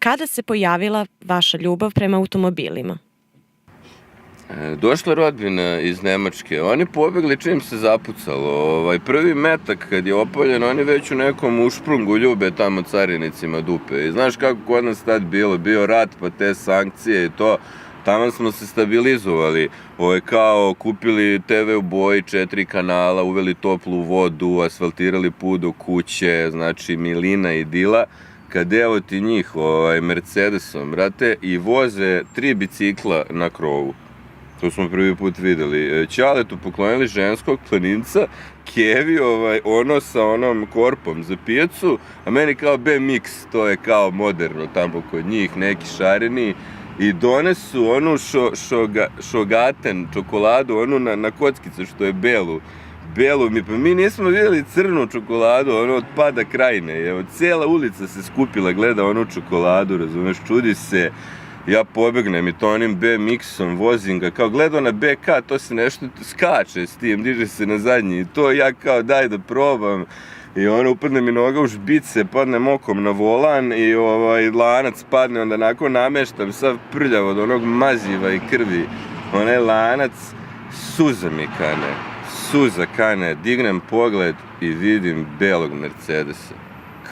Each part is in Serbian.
Kada se pojavila vaša ljubav prema automobilima? Došla rodbina iz Nemačke, oni pobegli čim se zapucalo. Prvi metak kad je opaljen, oni već u nekom ušprungu ljube tamo carinicima dupe. I znaš kako kod nas tad bilo, bio rat pa te sankcije i to, tamo smo se stabilizovali. Kao kupili TV u boji, 4 kanala, uveli toplu vodu, asfaltirali put do kuće, znači milina i dila. Kad evo ti njih Mercedesom, brate, i voze 3 bicikla na krovu. To smo prvi put videli. Ćaletu poklonili ženskog planinca, Kevi ono sa onom korpom za pijacu, a meni kao BMX, to je kao moderno tamo kod njih, neki šareni. I donesu onu šogaten čokoladu, onu na kockice što je belu. Pa mi nismo vidjeli crnu čokoladu, ono od pada Krajine. Evo, cijela ulica se skupila, gleda onu čokoladu, razumeš, čudi se. Ja pobegnem i to onim BMX-om vozim ga, kao gledao na BK, to se nešto skače s tim, diže se na zadnji i to ja kao daj da probam. I ono upadne mi noga u žbice, padnem okom na volan i lanac padne, onda nakon nameštam sav prljav od onog maziva i krvi. Onaj lanac, suza kane, dignem pogled i vidim belog Mercedesa.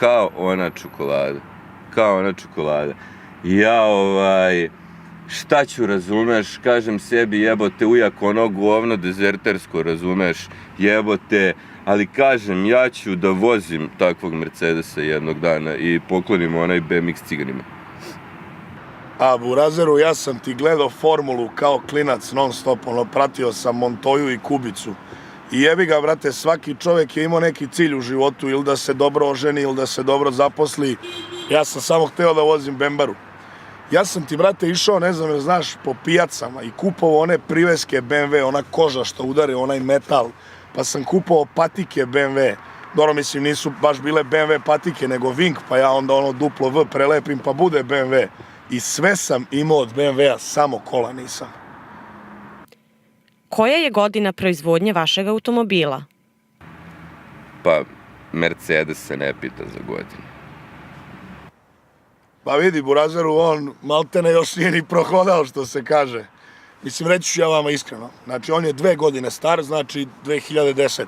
Kao ona čokolada. Ja šta ću, razumeš, kažem sebi jebote ujak ono govno dezertersko, razumeš, jebote, ali kažem ja ću da vozim takvog Mercedesa jednog dana i poklonim onaj BMX ciganima. A Burazeru, ja sam ti gledao Formulu kao klinac non stop, pratio sam Montoju i Kubicu. I jebi ga, brate, svaki čovjek je imao neki cilj u životu, ili da se dobro oženi, ili da se dobro zaposli. Ja sam samo hteo da vozim Bembaru. Ja sam ti, brate, išao, ne znam, znaš, po pijacama i kupovao one priveske BMW, ona koža što udari, onaj metal. Pa sam kupovao patike BMW. Dobro, mislim, nisu baš bile BMW patike, nego Vink, pa ja onda ono duplo V prelepim, pa bude BMW. I sve sam imao od BMW-a, samo kola nisam. Koja je godina proizvodnje vašeg automobila? Pa, Mercedes se ne pita za godinu. Pa vidi, Burazeru, on maltene još nije ni prohodao, što se kaže. Mislim, reći ću ja vama iskreno. Znači, on je 2 godine star, znači 2010.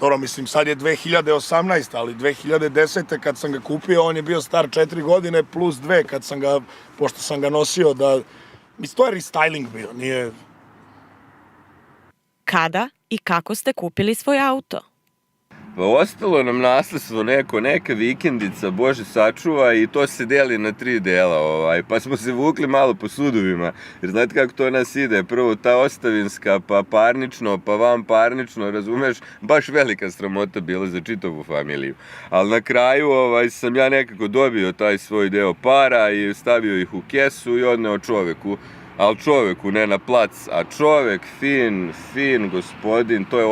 Dobro, mislim, sad je 2018, ali 2010. kad sam ga kupio, on je bio star 4 godine plus 2 kad sam ga, pošto sam ga nosio da... Mislim, to je restyling bio, nije... Kada i kako ste kupili svoj auto? Pa ostalo nam nasledstvo neka vikendica, Bože sačuva, i to se deli na 3 dela, pa smo se vukli malo po sudovima, jer znate kako to nas ide, prvo ta ostavinska, pa parnično, pa vanparnično, razumeš, baš velika sramota bila za čitavu familiju. Ali na kraju sam ja nekako dobio taj svoj deo para i stavio ih u kesu i odneo čoveku. Ali čoveku, ne na plac, a čovek fin gospodin, to je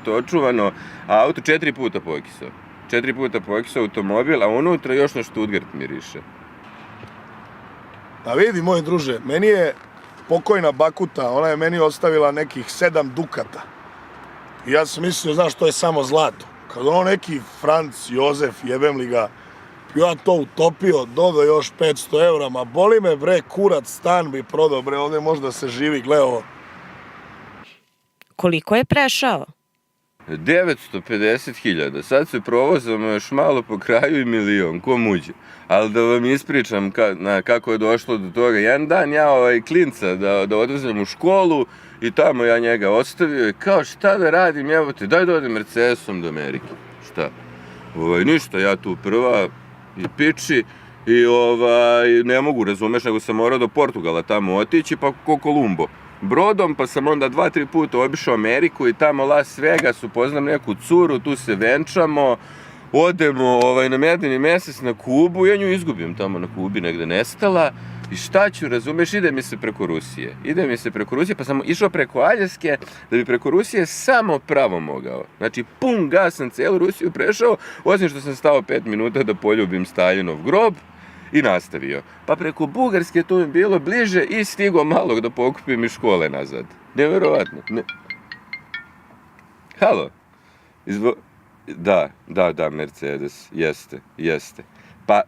očuvano, a auto 4 puta pokisao. 4 puta pokisao automobil, a unutra još na Stuttgart miriše. Pa vidi, moj druže, meni je pokojna Bakuta, ona je meni ostavila nekih 7 dukata. I ja sam mislio, znaš, to je samo zlato. Kad ono neki Franc Jozef, jebem li ga, ja to utopio, dodao još 500 eura, ma boli me bre, kurac, stan bi prodao bre, ovdje možda se živi, gle ovo. Koliko je prešao? 950.000, sad se provozamo još malo po kraju i 1.000.000, ko muđe. Ali da vam ispričam kako je došlo do toga. Jedan dan ja klinca da odvezem u školu i tamo ja njega ostavio i kao šta da radim, evo te, daj da odem Mercedesom do Amerike. Šta? Ništa, ja tu prva i piči i ne mogu, razumeš, nego sam morao do Portugala tamo otići, pa ko Kolumbo. Brodom, pa sam onda 2-3 puta obišao Ameriku i tamo Las Vegas, upoznam neku curu, tu se venčamo, odemo na medeni mesec na Kubu, ja nju izgubim tamo na Kubi, negde nestala. I šta ću, razumeš, ide mi se preko Rusije, pa sam išao preko Aljaske, da bi preko Rusije samo pravo mogao. Znači, pun gas sam celu Rusiju prešao, osim što sam stao 5 minuta da poljubim Staljinov grob i nastavio. Pa preko Bugarske tu mi bilo bliže i stigo malog da pokupim iz škole nazad. Nevjerovatno. Halo? Da, Mercedes, jeste. Pa,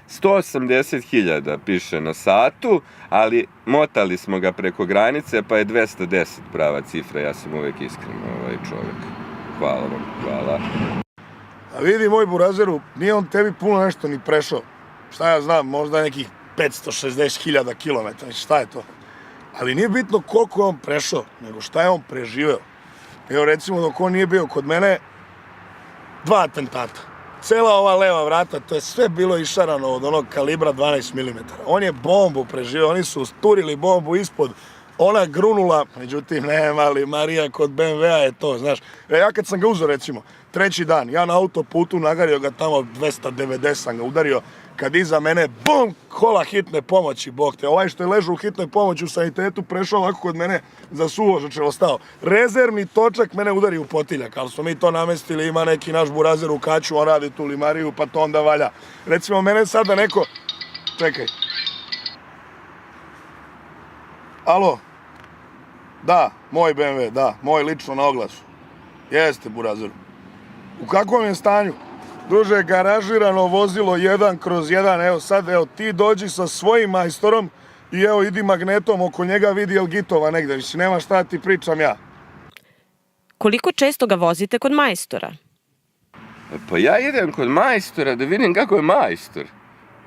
180.000 piše na satu, ali motali smo ga preko granice, pa je 210 prava cifra. Ja sam uvek iskren čovjek. Hvala vam, hvala. A vidi, moj burazeru, nije on tebi puno nešto ni prešao. Šta ja znam, možda nekih 560.000 kilometara, šta je to? Ali nije bitno koliko je on prešao, nego šta je on preživeo. Evo recimo, dok on nije bio kod mene, 2 atentata. Cela ova leva vrata, to je sve bilo išarano od onog kalibra 12 mm. On je bombu preživeo, oni su usturili bombu ispod, ona grunula, međutim nema li Marija kod BMW-a je to, znaš. Ja kad sam ga uzeo recimo, 3. dan, ja na autoputu nagario ga tamo 290 sam ga udario, kad iza mene, bum, kola hitne pomoći, bog te. Ovaj što je ležao u hitnoj pomoći u sanitetu, prešao ovako kod mene za suvo žrčevo stao. Rezervni točak mene udari u potiljak, ali smo mi to namestili, ima neki naš burazer u Kaću, on radi tu limariju, pa to onda valja. Recimo, mene sada neko... Čekaj. Alo? Da, moj BMW, da, moj lično na oglasu. Jeste, burazeru. U kakvom je stanju? Druže, garažirano vozilo 1/1, evo sad, evo, ti dođi sa svojim majstorom i evo, idi magnetom oko njega, vidi jel gitova negde, više nema šta ti pričam ja. Koliko često ga vozite kod majstora? Pa ja idem kod majstora da vidim kako je majstor.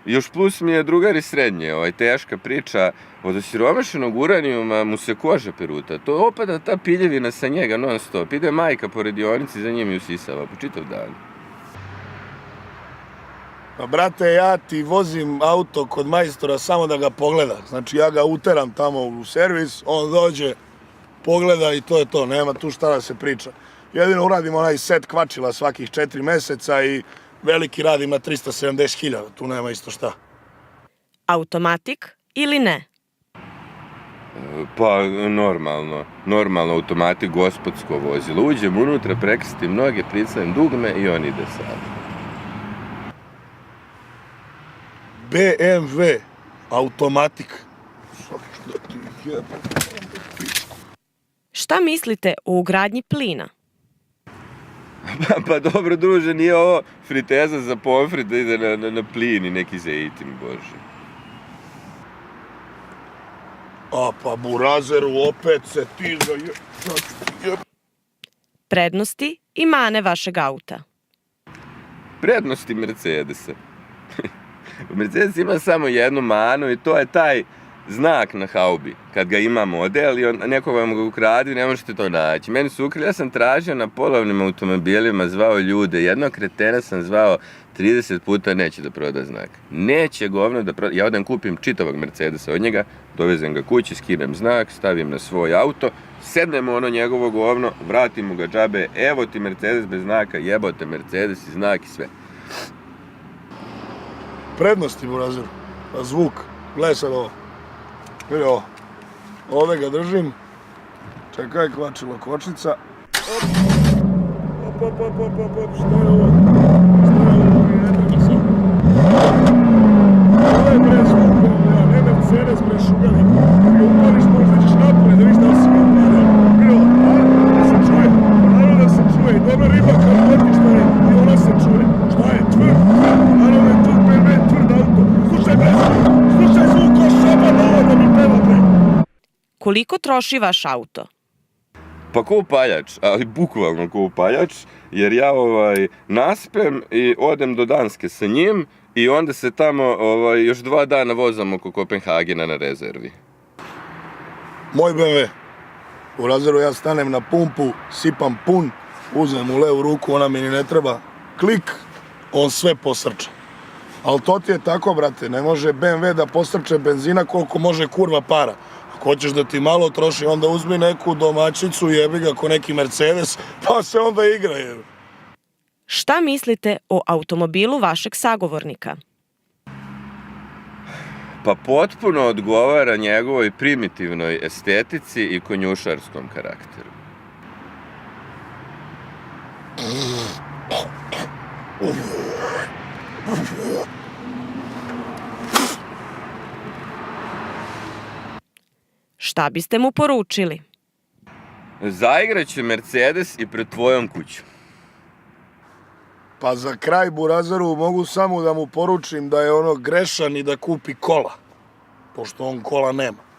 Još plus mi je drugar iz srednje, teška priča, od osiromašenog uranijuma mu se koža peruta. To opada ta piljevina sa njega non stop. Ide majka po radionici za njim i usisava po čitav dan. Pa brate, ja ti vozim auto kod majstora samo da ga pogleda. Znači ja ga uteram tamo u servis, on dođe, pogleda i to je to, nema tu šta da se priča. Jedino uradim onaj set kvačila svakih 4 meseca i veliki rad ima 370.000, tu nema isto šta. Automatik ili ne? Pa normalno automatik, gospodsko vozilo. Uđem unutra, prekrstim noge, pricnem dugme i on ide sam. BMW, automatik. Šta mislite o ugradnji plina? Pa dobro, druže, nije ovo friteza za pomfrit da ide na plin i neki zejtin, bože. A pa burazeru, opet se ti Prednosti i mane vašeg auta. Prednosti Mercedesa. Mercedes ima samo jednu manu i to je taj znak na haubi. Kad ga ima model i neko vam ga ukradi, ne možete to naći. Meni su ukrali, ja sam tražio na polovnim automobilima, zvao ljude. Jednog kretena sam zvao 30 puta, neće da proda znak. Neće govno da proda. Ja odem kupim čitavog Mercedesa od njega, dovezem ga kući, skinem znak, stavim na svoj auto, sednemo ono njegovo govno, vratimo ga džabe, evo ti Mercedes bez znaka, jebote Mercedes i znak i sve. Prednosti, burazeru. Pa zvuk. Gledaj sad ovo. Vidi ovo. Ovdje ga držim. Čekaj, kvačilo kočnica. Op. Šta je ovo? Ne treba sad. Ovo je bre zvuk. Ne Mercedes bre šugali. Ti upališ, možda ćeš napore da viš da li si ga upalio. Vidi ovo. Da se čuje. Naravno da se čuje. I dobra riba kad leti šta je. I ona se čuje. Šta je? Tvrd. Naravno je tvrd BMW, tvrd auto. Slušaj bre, slušaj zvuk ko šaban ovo da mi peva bre. Koliko troši vaš auto? Pa ko upaljač, ali bukvalno ko upaljač, jer ja naspem i odem do Danske sa njim i onda se tamo još 2 dana vozam oko Kopenhagena na rezervi. Moj BMW. U razeru ja stanem na pumpu, sipam pun, uzmem u levu ruku, ona mi ni ne treba. Klik, on sve posrče. Ali to ti je tako, brate, ne može BMW da posrče benzina koliko može kurva para. Ako hoćeš da ti malo troši, onda uzmi neku domaćicu, jebi ga ko neki Mercedes, pa se onda igra, jebi. Šta mislite o automobilu vašeg sagovornika? Pa potpuno odgovara njegovoj primitivnoj estetici i konjušarskom karakteru. Šta biste mu poručili? Zaigraću Mercedes i pred tvojom kućom. Pa za kraj Burazeru mogu samo da mu poručim da je ono grešan i da kupi kola, pošto on kola nema.